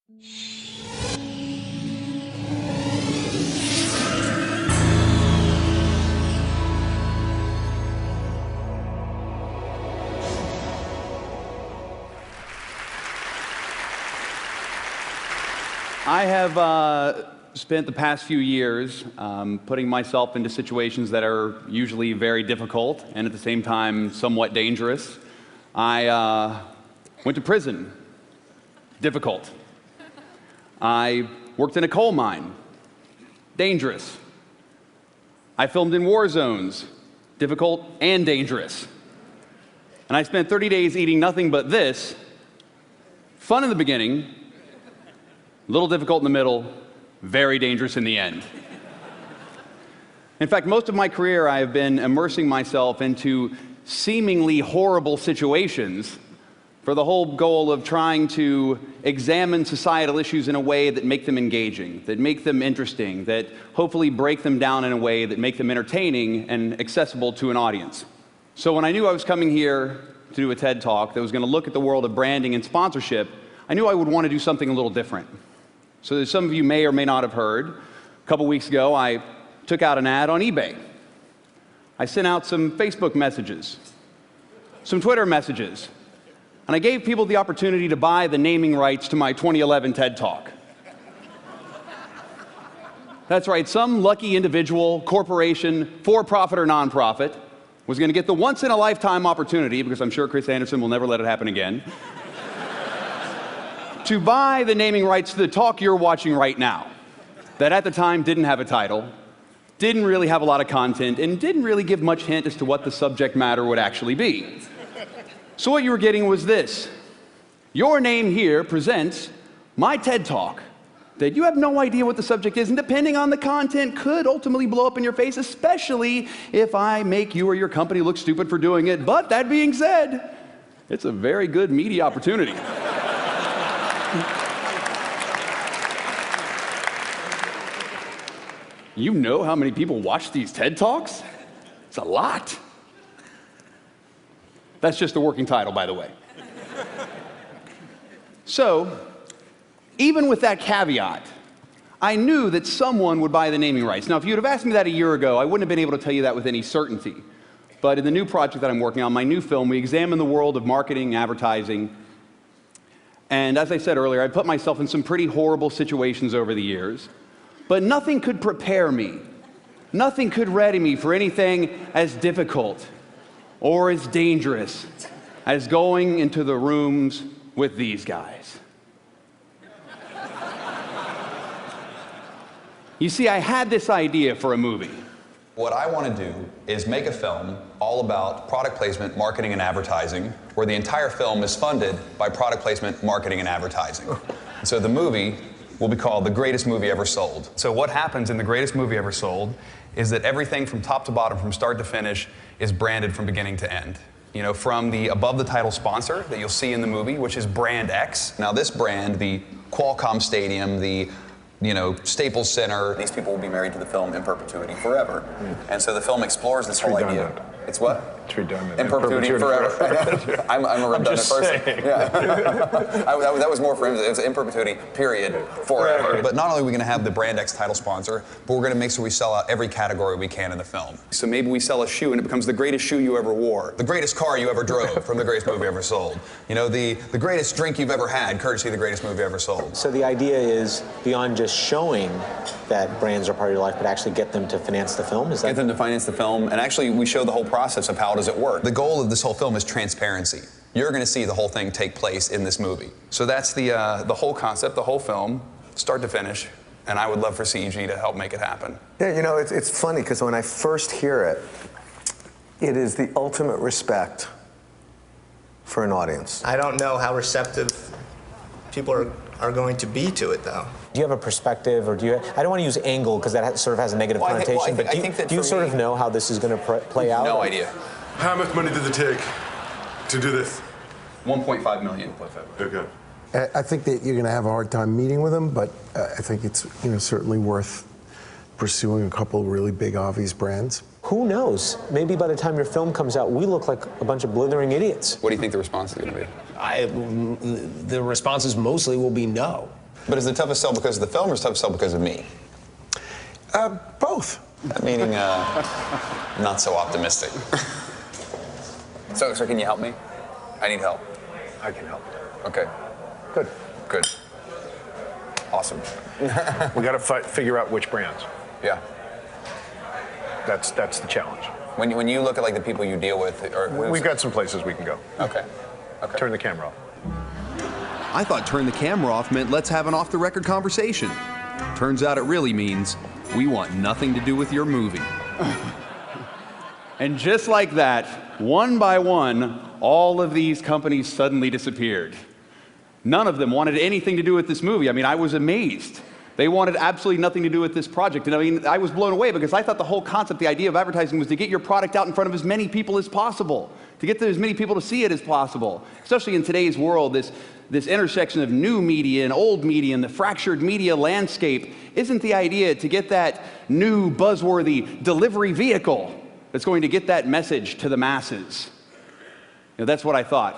I have spent the past few years putting myself into situations that are usually very difficult and at the same time somewhat dangerous. I went to prison. Difficult. I worked in a coal mine. Dangerous. I filmed in war zones. Difficult and dangerous. And I spent 30 days eating nothing but this. Fun in the beginning, a little difficult in the middle, very dangerous in the end. In fact, most of my career I have been immersing myself into seemingly horrible situations for the whole goal of trying to examine societal issues in a way that make them engaging, that make them interesting, that hopefully break them down in a way that make them entertaining and accessible to an audience. So when I knew I was coming here to do a TED Talk that was going to look at the world of branding and sponsorship, I knew I would want to do something a little different. So as some of you may or may not have heard, a couple weeks ago I took out an ad on eBay. I sent out some Facebook messages, some Twitter messages, and I gave people the opportunity to buy the naming rights to my 2011 TED Talk. That's right, some lucky individual, corporation, for-profit or non-profit, was going to get the once-in-a-lifetime opportunity, because I'm sure Chris Anderson will never let it happen again, to buy the naming rights to the talk you're watching right now, that at the time didn't have a title, didn't really have a lot of content, and didn't really give much hint as to what the subject matter would actually be. So what you were getting was this: your name here presents my TED Talk that you have no idea what the subject is, and depending on the content could ultimately blow up in your face, especially if I make you or your company look stupid for doing it. But that being said, it's a very good media opportunity. You know how many people watch these TED Talks? It's a lot. That's just the working title, by the way. So, even with that caveat, I knew that someone would buy the naming rights. Now, if you'd have asked me that a year ago, I wouldn't have been able to tell you that with any certainty. But in the new project that I'm working on, my new film, we examine the world of marketing, advertising. And as I said earlier, I put myself in some pretty horrible situations over the years. But nothing could prepare me. Nothing could ready me for anything as difficult or as dangerous as going into the rooms with these guys. You see, I had this idea for a movie. What I want to do is make a film all about product placement, marketing, and advertising, where the entire film is funded by product placement, marketing, and advertising. So the movie will be called The Greatest Movie Ever Sold. So what happens in The Greatest Movie Ever Sold is that everything from top to bottom, from start to finish, is branded from beginning to end. You know, from the above the title sponsor that you'll see in the movie, which is Brand X. Now this brand, the Qualcomm Stadium, the Staples Center, these people will be married to the film in perpetuity forever. And so the film explores this whole idea. It's what? It's redundant. In perpetuity forever. I'm a redundant person. Yeah. That was more for him. It was in perpetuity, period, forever. But not only are we going to have the Brand X title sponsor, but we're going to make sure we sell out every category we can in the film. So maybe we sell a shoe and it becomes the greatest shoe you ever wore, the greatest car you ever drove from The Greatest Movie Ever Sold. You know, the greatest drink you've ever had, courtesy of The Greatest Movie Ever Sold. So the idea is beyond just showing that brands are part of your life, but actually get them to finance the film? Is that? Get them to finance the film, and actually we show the whole process of how does it work. The goal of this whole film is transparency. You're going to see the whole thing take place in this movie. So that's the whole concept, the whole film, start to finish, and I would love for CEG to help make it happen. Yeah, you know, it's funny, because when I first hear it, it is the ultimate respect for an audience. I don't know how receptive people are going to be to it, though. Do you have a perspective, or do you? I don't want to use angle because that sort of has a negative connotation. But do you sort of know how this is going to play out? No idea. How much money does it take to do this? 1.5 million. Okay. I think that you're going to have a hard time meeting with them, but I think it's certainly worth pursuing a couple of really big, obvious brands. Who knows? Maybe by the time your film comes out, we look like a bunch of blithering idiots. What do you think the response is going to be? The responses mostly will be no. But is the toughest sell because of the film or is the toughest sell because of me? Both. Meaning, not so optimistic. So, can you help me? I need help. I can help. Okay. Good. Good. Awesome. We got to figure out which brands. Yeah. That's the challenge. When you look at like the people you deal with, We've got some places we can go. Okay. Okay. Turn the camera off. I thought turn the camera off meant let's have an off-the-record conversation. Turns out it really means we want nothing to do with your movie. And just like that, one by one, all of these companies suddenly disappeared. None of them wanted anything to do with this movie. I mean, I was amazed. They wanted absolutely nothing to do with this project. And I mean, I was blown away because I thought the whole concept, the idea of advertising was to get your product out in front of as many people as possible, to get as many people to see it as possible. Especially in today's world, this intersection of new media and old media and the fractured media landscape, isn't the idea to get that new buzzworthy delivery vehicle that's going to get that message to the masses. You know, that's what I thought.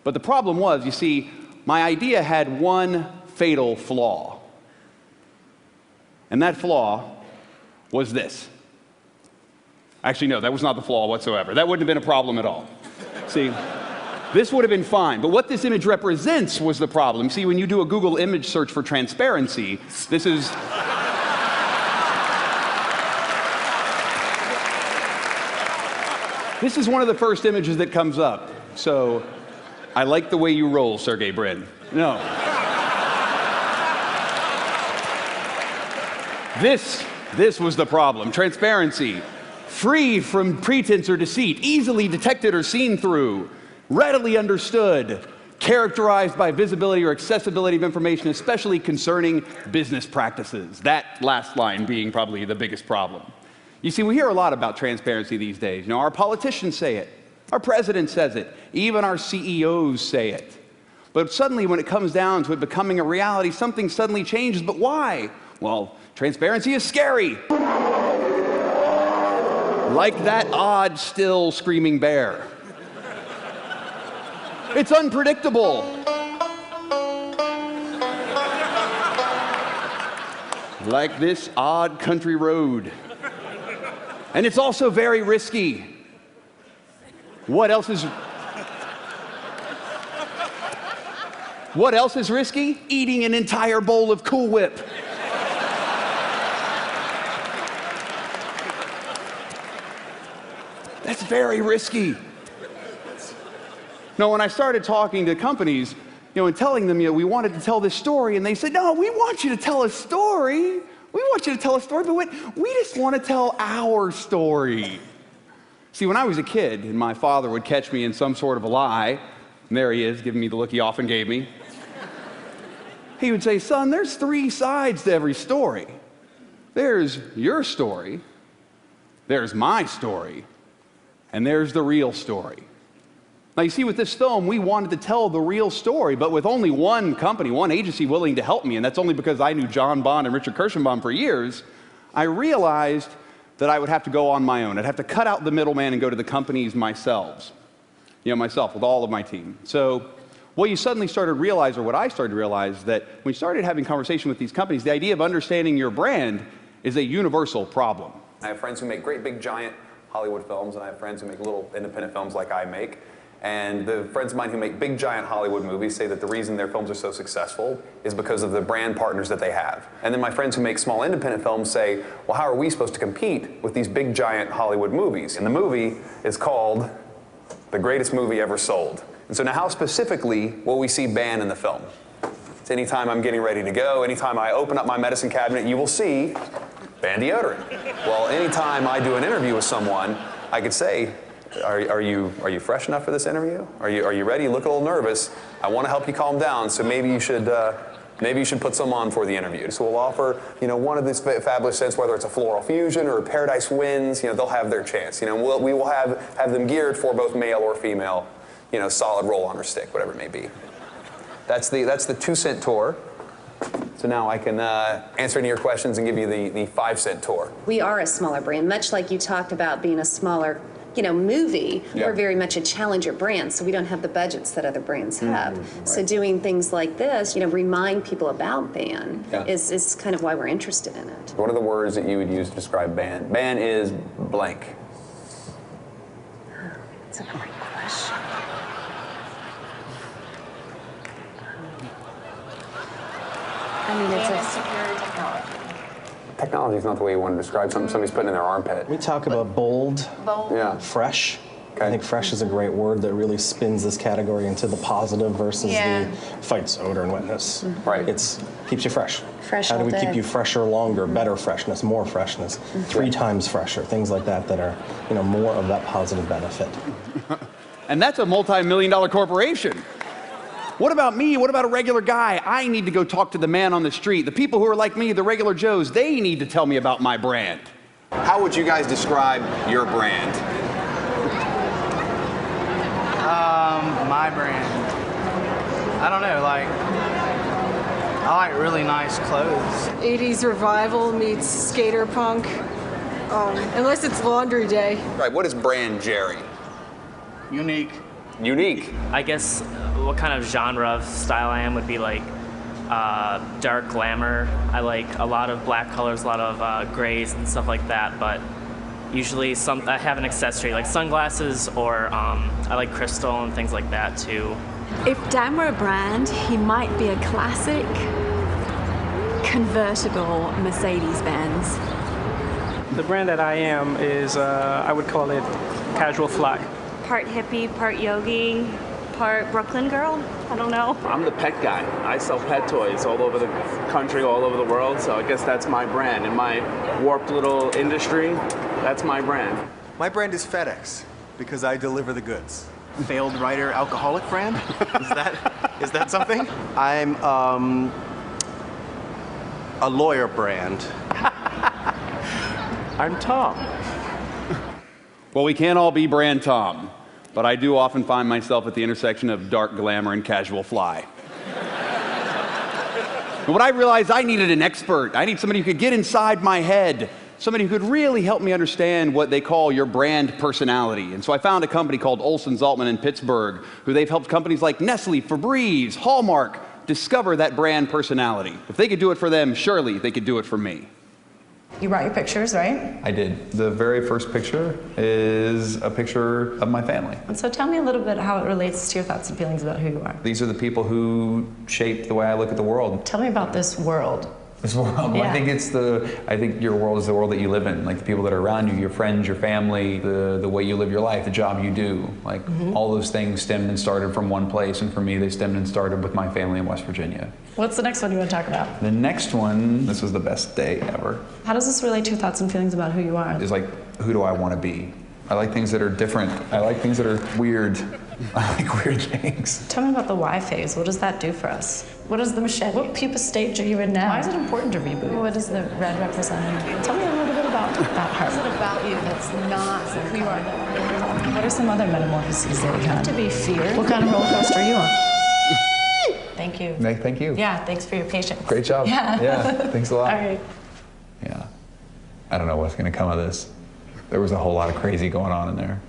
But the problem was, you see, my idea had one fatal flaw. And that flaw was this. Actually, no, that was not the flaw whatsoever. That wouldn't have been a problem at all. See, this would have been fine. But what this image represents was the problem. See, when you do a Google image search for transparency, this is... This is one of the first images that comes up. So, I like the way you roll, Sergey Brin. No. This was the problem. Transparency. Free from pretense or deceit, easily detected or seen through, readily understood, characterized by visibility or accessibility of information, especially concerning business practices. That last line being probably the biggest problem. You see, we hear a lot about transparency these days. You know, our politicians say it. Our president says it. Even our CEOs say it. But suddenly, when it comes down to it becoming a reality, something suddenly changes. But why? Well, transparency is scary. Like that odd, still screaming bear. It's unpredictable. Like this odd country road. And it's also very risky. What else is risky? Eating an entire bowl of Cool Whip. That's very risky. No, when I started talking to companies, and telling them, we wanted to tell this story, and they said, no, we want you to tell a story. We want you to tell a story, but we just want to tell our story. See, when I was a kid, and my father would catch me in some sort of a lie, and there he is, giving me the look he often gave me, he would say, son, there's 3 sides to every story. There's your story, there's my story, and there's the real story. Now, you see, with this film, we wanted to tell the real story, but with only one company, one agency willing to help me, and that's only because I knew John Bond and Richard Kirschenbaum for years, I realized that I would have to go on my own. I'd have to cut out the middleman and go to the companies myself, with all of my team. So what you suddenly started to realize, or what I started to realize, that when we started having conversation with these companies, the idea of understanding your brand is a universal problem. I have friends who make great, big, giant Hollywood films, and I have friends who make little independent films like I make. And the friends of mine who make big, giant Hollywood movies say that the reason their films are so successful is because of the brand partners that they have. And then my friends who make small independent films say, well, how are we supposed to compete with these big, giant Hollywood movies? And the movie is called The Greatest Movie Ever Sold. And so now how specifically will we see Ban in the film? It's anytime I'm getting ready to go, anytime I open up my medicine cabinet, you will see Ban deodorant. Well, anytime I do an interview with someone, I could say, Are you fresh enough for this interview? Are you ready? You look a little nervous. I want to help you calm down, so maybe you should put some on for the interview. So we'll offer, one of these fabulous scents, whether it's a floral fusion or a Paradise Winds, they'll have their chance. We will have them geared for both male or female, solid roll-on or stick, whatever it may be. That's the 2-cent tour. So now I can answer any of your questions and give you the 5-cent tour. We are a smaller brand, much like you talked about being a smaller movie, we're very much a challenger brand, so we don't have the budgets that other brands have. So doing things like this, remind people about BAN is kind of why we're interested in it. What are the words that you would use to describe BAN? BAN is blank. That's a great question. It's a superior technology. Technology is not the way you want to describe something somebody's putting in their armpit. We talk about bold, fresh. Okay. I think fresh is a great word that really spins this category into the positive versus the fights odor and wetness. Right. It's keeps you fresh. Fresh How do all we day. keep you fresher longer, better freshness, more freshness, 3 times fresher, things like that that are, more of that positive benefit. And that's a multi-million-dollar corporation. What about me? What about a regular guy? I need to go talk to the man on the street. The people who are like me, the regular Joes, they need to tell me about my brand. How would you guys describe your brand? My brand. I don't know, I like really nice clothes. 80s revival meets skater punk, unless it's laundry day. Right, what is brand Jerry? Unique. Unique. I guess what kind of genre of style I am would be dark glamour. I like a lot of black colors, a lot of grays and stuff like that, but usually I have an accessory like sunglasses or I like crystal and things like that too. If Dan were a brand, he might be a classic convertible Mercedes-Benz. The brand that I am is, I would call it casual fly. Part hippie, part yogi, part Brooklyn girl. I don't know. I'm the pet guy. I sell pet toys all over the country, all over the world, so I guess that's my brand. In my warped little industry, that's my brand. My brand is FedEx, because I deliver the goods. Failed writer alcoholic brand? Is that something? I'm a lawyer brand. I'm Tom. Well, we can't all be brand Tom, but I do often find myself at the intersection of dark glamour and casual fly. And what I realized, I needed an expert. I need somebody who could get inside my head, somebody who could really help me understand what they call your brand personality. And so I found a company called Olsen Zaltman in Pittsburgh, who they've helped companies like Nestle, Febreze, Hallmark discover that brand personality. If they could do it for them, surely they could do it for me. You brought your pictures, right? I did. The very first picture is a picture of my family. And so tell me a little bit how it relates to your thoughts and feelings about who you are. These are the people who shape the way I look at the world. Tell me about this world. This world. Well, Yeah. I think your world is the world that you live in. Like the people that are around you, your friends, your family, the way you live your life, the job you do. Like all those things stemmed and started from one place, and for me, they stemmed and started with my family in West Virginia. What's the next one you want to talk about? The next one, this was the best day ever, How does this relate to your thoughts and feelings about who you are? is like, who do I want to be? I like things that are different. I like things that are weird. I like weird things. Tell me about the Y phase. What does that do for us? What is the machete? What pupa stage are you in now? Why is it important to reboot? What does the red represent? Tell me a little bit about her. What is it about you that's not who you are? What are some other metamorphoses that you have? To be fear. What kind of roller coaster are you on? Thank you. Thank you. Yeah, thanks for your patience. Great job. Yeah. Thanks a lot. All right. Yeah. I don't know what's going to come of this. There was a whole lot of crazy going on in there.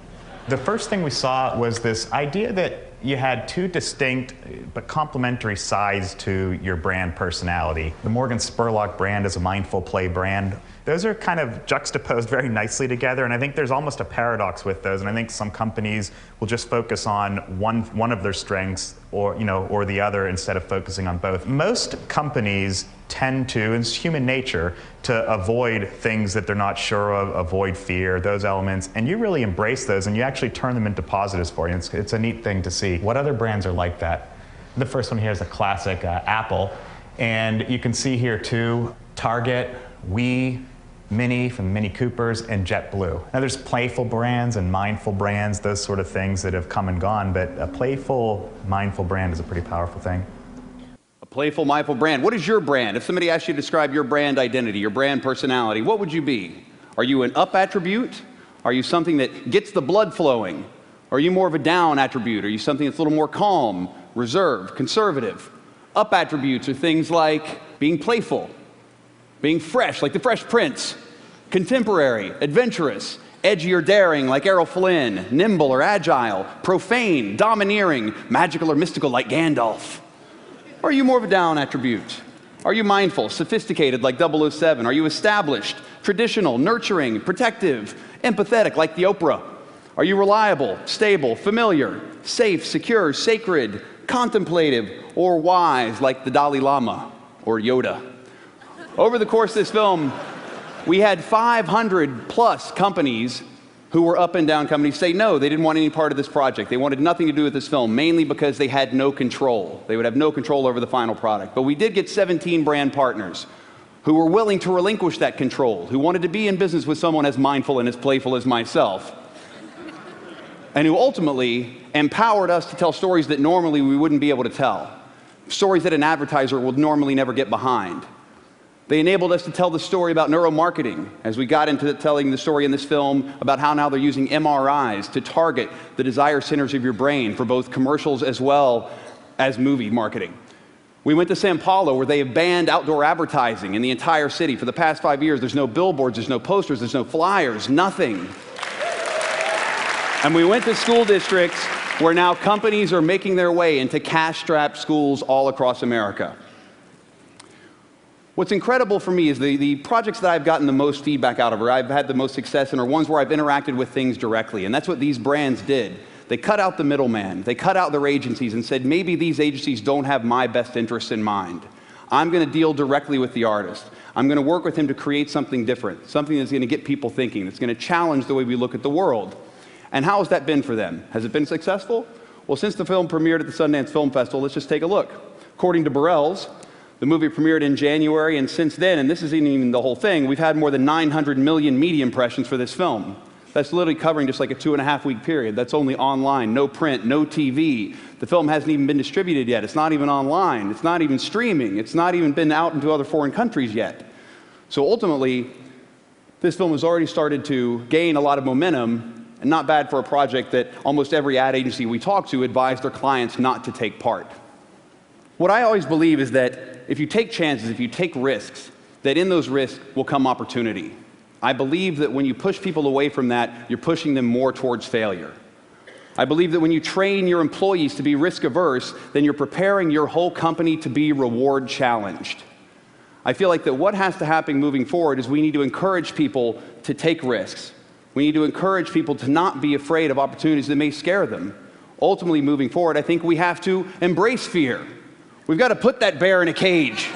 The first thing we saw was this idea that you had two distinct but complementary sides to your brand personality. The Morgan Spurlock brand is a mindful play brand. Those are kind of juxtaposed very nicely together, and I think there's almost a paradox with those, and I think some companies will just focus on one of their strengths or the other instead of focusing on both. Most companies tend to, and it's human nature, to avoid things that they're not sure of, avoid fear, those elements, and you really embrace those and you actually turn them into positives for you. It's a neat thing to see. What other brands are like that? The first one here is a classic, Apple, and you can see here too, Target, Mini from Mini Coopers, and JetBlue. Now there's playful brands and mindful brands, those sort of things that have come and gone, but a playful, mindful brand is a pretty powerful thing. A playful, mindful brand. What is your brand? If somebody asked you to describe your brand identity, your brand personality, what would you be? Are you an up attribute? Are you something that gets the blood flowing? Are you more of a down attribute? Are you something that's a little more calm, reserved, conservative? Up attributes are things like being playful, being fresh, like the Fresh Prince, contemporary, adventurous, Edgy or daring, like Errol Flynn. Nimble or agile. Profane, domineering, magical or mystical, like Gandalf. Or are you more of a down attribute? Are you mindful, sophisticated, like 007? Are you established, traditional, nurturing, protective, empathetic, like the Oprah? Are you reliable, stable, familiar, safe, secure, sacred, contemplative, or wise, like the Dalai Lama or Yoda? Over the course of this film, we had 500 plus companies who were up and down companies say no, they didn't want any part of this project. They wanted nothing to do with this film, mainly because they had no control. They would have no control over the final product. But we did get 17 brand partners who were willing to relinquish that control, who wanted to be in business with someone as mindful and as playful as myself, and who ultimately empowered us to tell stories that normally we wouldn't be able to tell, stories that an advertiser would normally never get behind. They enabled us to tell the story about neuromarketing as we got into telling the story in this film about how now they're using MRIs to target the desire centers of your brain for both commercials as well as movie marketing. We went to Sao Paulo, where they have banned outdoor advertising in the entire city. For the past 5 years, there's no billboards, there's no posters, there's no flyers, nothing. And we went to school districts where now companies are making their way into cash-strapped schools all across America. What's incredible for me is the projects that I've gotten the most feedback out of, or I've had the most success in, are ones where I've interacted with things directly. And that's what these brands did. They cut out the middleman. They cut out their agencies and said, maybe these agencies don't have my best interests in mind. I'm going to deal directly with the artist. I'm going to work with him to create something different, something that's going to get people thinking, that's going to challenge the way we look at the world. And how has that been for them? Has it been successful? Well, since the film premiered at the Sundance Film Festival, let's just take a look. According to Burrell's, the movie premiered in January, and since then, and this isn't even the whole thing, we've had more than 900 million media impressions for this film. That's literally covering just like a 2.5-week period. That's only online, no print, no TV. The film hasn't even been distributed yet. It's not even online. It's not even streaming. It's not even been out into other foreign countries yet. So ultimately, this film has already started to gain a lot of momentum, and not bad for a project that almost every ad agency we talk to advised their clients not to take part. What I always believe is that if you take chances, if you take risks, that in those risks will come opportunity. I believe that when you push people away from that, you're pushing them more towards failure. I believe that when you train your employees to be risk averse, then you're preparing your whole company to be reward challenged. I feel like that what has to happen moving forward is we need to encourage people to take risks. We need to encourage people to not be afraid of opportunities that may scare them. Ultimately, moving forward, I think we have to embrace fear. We've got to put that bear in a cage.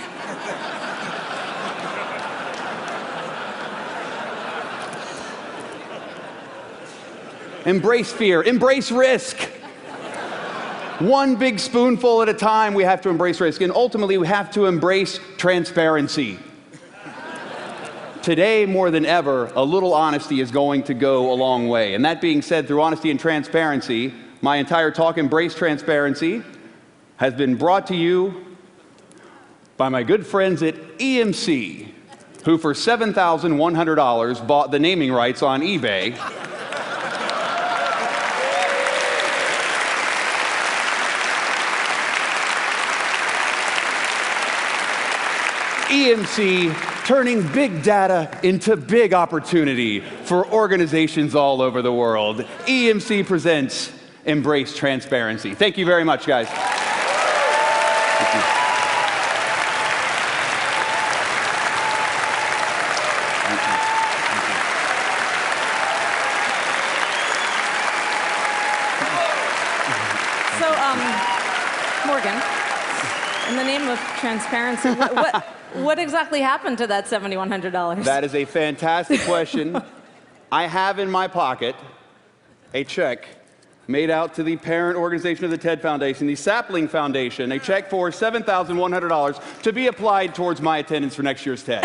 Embrace fear, embrace risk. One big spoonful at a time, we have to embrace risk. And ultimately, we have to embrace transparency. Today, more than ever, a little honesty is going to go a long way. And that being said, through honesty and transparency, my entire talk, Embrace Transparency, has been brought to you by my good friends at EMC, who for $7,100 bought the naming rights on eBay. EMC turning big data into big opportunity for organizations all over the world. EMC presents Embrace Transparency. Thank you very much, guys. Thank you. So, Morgan, in the name of transparency, what exactly happened to that $7,100? That is a fantastic question. I have in my pocket a check made out to the parent organization of the TED Foundation, the Sapling Foundation, a check for $7,100 to be applied towards my attendance for next year's TED.